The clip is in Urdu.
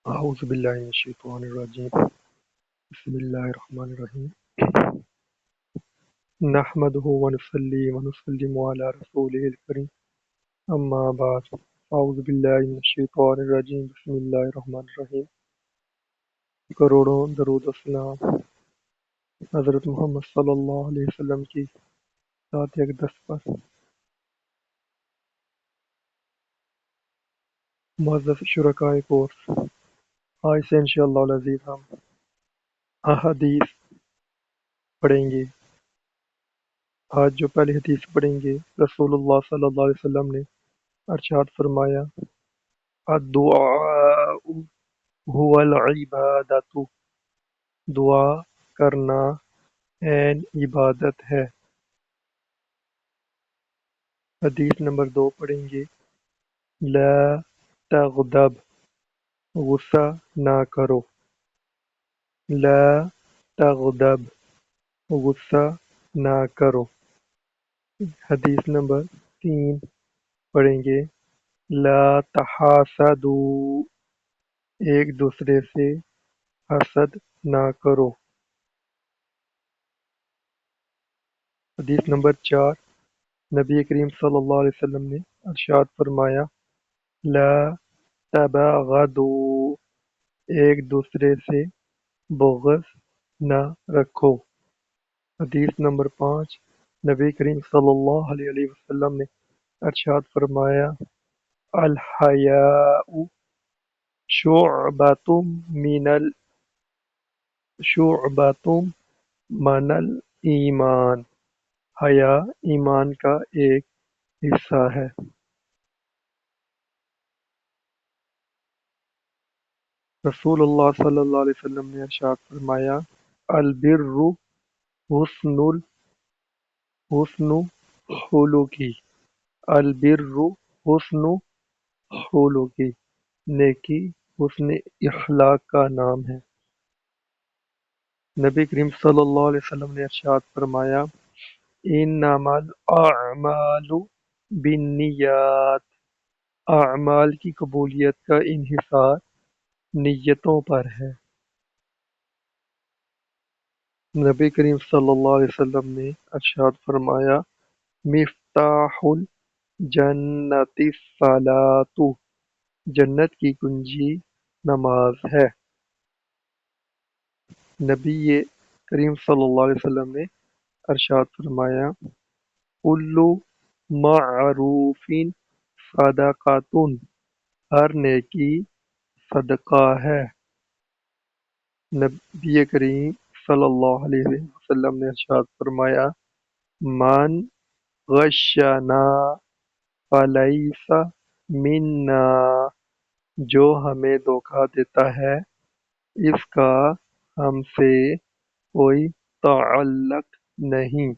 اعوذ باللہ من الشیطان الرجیم بسم اللہ الرحمن الرحیم نحمده ونصلی ونسلم علی رسولہ الکریم اما بعد اعوذ باللہ من الشیطان الرجیم بسم اللہ الرحمن الرحیم کروڑوں درود و سلام حضرت محمد صلی اللہ علیہ وسلم کی ذات اقدس پر۔ معزز شرکائے کورس، آج سے انشاءاللہ العزیز ہم احادیث پڑھیں گے۔ آج جو پہلی حدیث پڑھیں گے، رسول اللہ صلی اللہ علیہ وسلم نے ارشاد فرمایا، الدعاء هو العبادۃ، دعا کرنا عین عبادت ہے۔ حدیث نمبر 2 پڑھیں گے، لا تغضب، غصہ نہ کرو، لا تغضب، غصہ نہ کرو۔ حدیث نمبر 3 پڑھیں گے، لا تحاسدوا، ایک دوسرے سے حسد نہ کرو۔ حدیث نمبر 4، نبی کریم صلی اللہ علیہ وسلم نے ارشاد فرمایا، لا تباغضوا، ایک دوسرے سے بغض نہ رکھو۔ حدیث نمبر 5، نبی کریم صلی اللہ علیہ وسلم نے ارشاد فرمایا، الحیاء شعبۃ شعبۃ من الایمان، حیا ایمان کا ایک حصہ ہے۔ رسول اللہ صلی اللہ علیہ وسلم نے ارشاد فرمایا، البر حسن خلقی، البر حسن خلقی، نیکی حسن اخلاق کا نام ہے۔ نبی کریم صلی اللہ علیہ وسلم نے ارشاد فرمایا، انما الاعمال بالنیات، اعمال کی قبولیت کا انحصار نیتوں پر ہے۔ نبی کریم صلی اللہ علیہ وسلم نے ارشاد فرمایا، مفتاح الجنت الصلاۃ، جنت کی کنجی نماز ہے۔ نبی کریم صلی اللہ علیہ وسلم نے ارشاد فرمایا، کل معروف صدقۃ، ہر نیکی صدقہ ہے۔ نبی کریم صلی اللہ علیہ وسلم نے ارشاد فرمایا، من غشنا فلیس منا، جو ہمیں دھوکہ دیتا ہے اس کا ہم سے کوئی تعلق نہیں۔